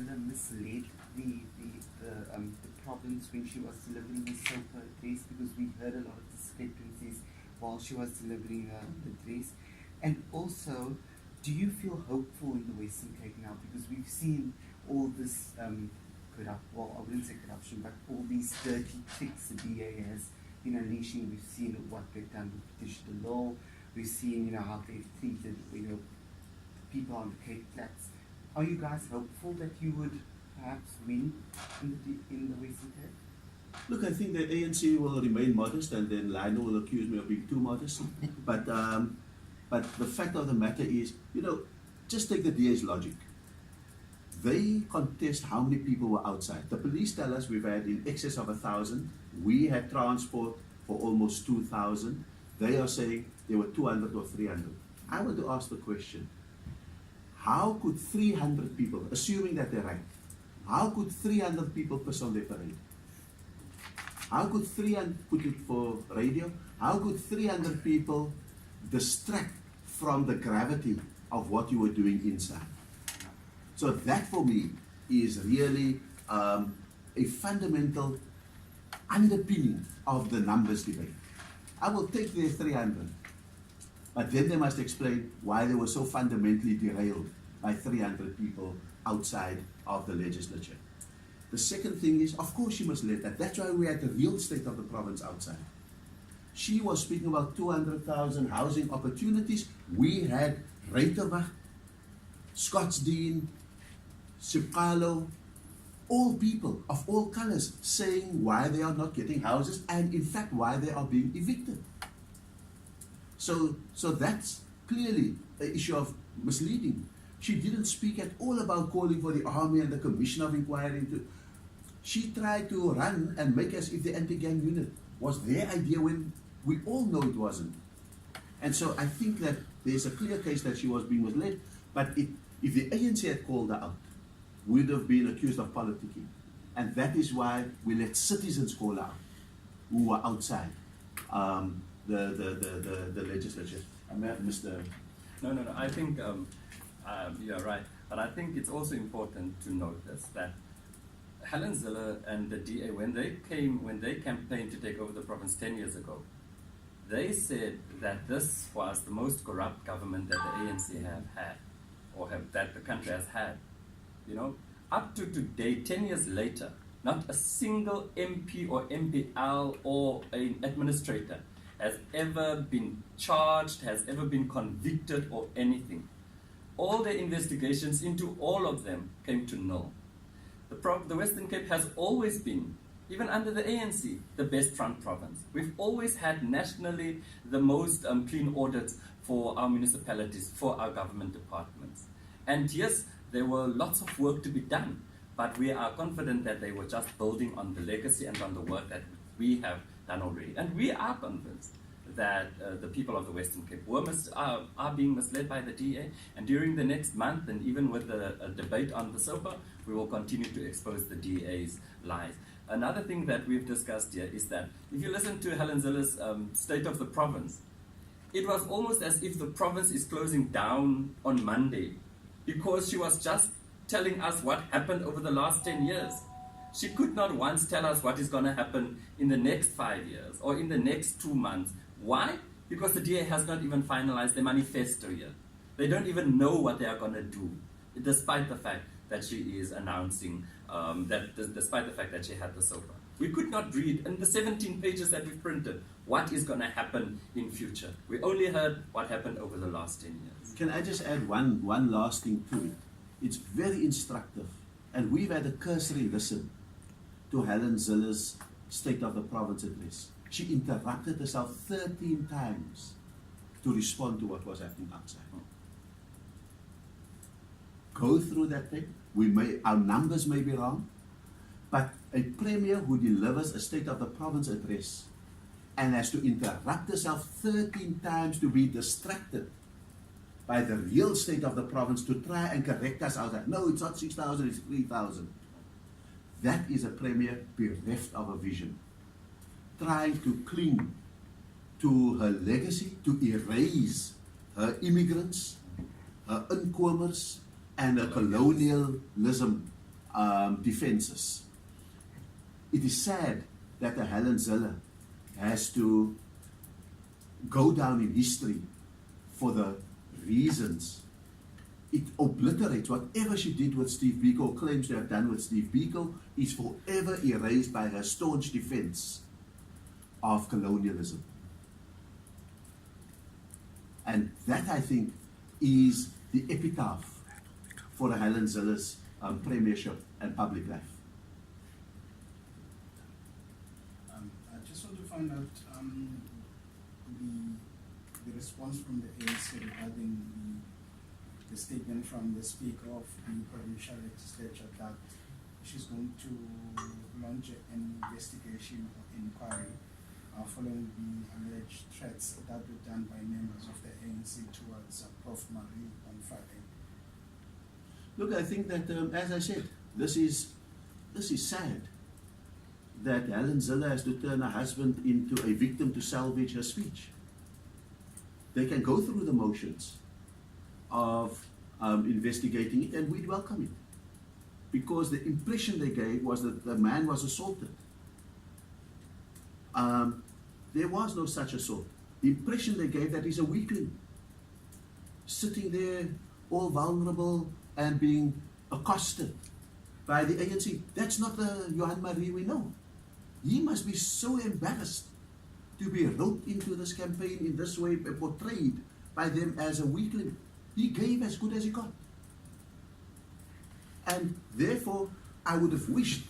Zille misled the province when she was delivering the SOPA address, because we heard a lot of discrepancies while she was delivering the address? And also, do you feel hopeful in the Western Cape now? Because we've seen all this well, I wouldn't say corruption, but all these dirty tricks the DA has been unleashing. We've seen what they've done with British the law. We've seen, how they've treated, people on the Cape Flats. Are you guys hopeful that you would perhaps win in the Western Cape? Look, I think the ANC will remain modest, and then Lionel will accuse me of being too modest. But the fact of the matter is, just take the DA's logic. They contest how many people were outside. The police tell us we've had in excess of 1,000. We had transport for almost 2,000. They are saying there were 200 or 300. I want to ask the question, how could 300 people, assuming that they're right, how could 300 people piss on their parade? How could 300, put it for radio, how could 300 people distract from the gravity of what you were doing inside? So that for me is really a fundamental underpinning of the numbers debate. I will take their 300, but then they must explain why they were so fundamentally derailed by 300 people outside of the legislature. The second thing is, of course she must let that. That's why we had the real state of the province outside. She was speaking about 200,000 housing opportunities. We had Reiterbach, Scottsdene, Sipalo, all people of all colors saying why they are not getting houses, and in fact why they are being evicted. So that's clearly an issue of misleading. She didn't speak at all about calling for the army and the commission of inquiry. She tried to run and make as if the anti-gang unit was their idea when we all know it wasn't. And so I think that there's a clear case that she was being misled, but if the ANC had called her out, we would have been accused of politicking. And that is why we let citizens call her out, who were outside the legislature. Mr. No. I think you're right. But I think it's also important to notice that Helen Zille and the DA, when they campaigned to take over the province 10 years ago, they said that this was the most corrupt government that the ANC have had, that the country has had. Up to today, 10 years later, not a single MP or MPL or an administrator has ever been charged, has ever been convicted or anything. All the investigations into all of them came to null. The Western Cape has always been, even under the ANC, the best front province. We've always had nationally the most clean audits for our municipalities, for our government departments. And yes, there were lots of work to be done, but we are confident that they were just building on the legacy and on the work that we have done already. And we are convinced that the people of the Western Cape are being misled by the DA. And during the next month, and even with the debate on the SOPA, we will continue to expose the DA's lies. Another thing that we've discussed here is that if you listen to Helen Zille's State of the Province, it was almost as if the province is closing down on Monday, because she was just telling us what happened over the last 10 years. She could not once tell us what is going to happen in the next 5 years or in the next 2 months. Why? Because the DA has not even finalized the manifesto yet. They don't even know what they are going to do, despite the fact that she is announcing, despite the fact that she had the SOPA. We could not read in the 17 pages that we've printed what is going to happen in future. We only heard what happened over the last 10 years. Can I just add one last thing to it? It's very instructive. And we've had a cursory listen to Helen Zille's State of the Province address. She interrupted herself 13 times to respond to what was happening outside. Go through that thing. Our numbers may be wrong, but a premier who delivers a State of the Province address and has to interrupt herself 13 times to be distracted by the real state of the province to try and correct us outside. No, it's not 6,000, it's 3,000. That is a premier bereft of a vision, trying to cling to her legacy, to erase her immigrants, her inkomers, and her colonialism defenses. It is sad that a Helen Zille has to go down in history for the reasons it obliterates whatever she did with Steve Biko, or claims to have done with Steve Biko, is forever erased by her staunch defense of colonialism. And that, I think, is the epitaph for the Helen Zille's premiership and public life. I just want to find out the response from the ANC regarding the statement from the Speaker of the Provincial Legislature that she's going to launch an investigation or inquiry following the alleged threats that were done by members of the ANC towards Prof. Marie on Friday. Look, I think that, as I said, this is sad that Helen Zille has to turn her husband into a victim to salvage her speech. They can go through the motions of investigating it, and we'd welcome it, because the impression they gave was that the man was assaulted. There was no such assault. The impression they gave that he's a weakling, sitting there all vulnerable and being accosted by the ANC. That's not the Johan Marie we know. He must be so embarrassed to be roped into this campaign in this way, portrayed by them as a weakling. He gave as good as he got. And therefore, I would have wished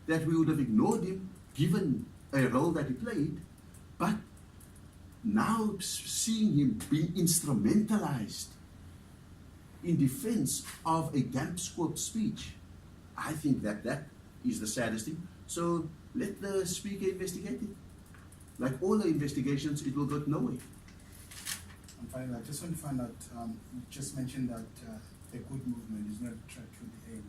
that we would have ignored him, given a role that he played, but now seeing him being instrumentalized in defense of a damp scope speech, I think that that is the saddest thing. So let the Speaker investigate it. Like all the investigations, it will go nowhere. And finally, I just want to find out, you just mentioned that the good movement is not a threat to the ANC.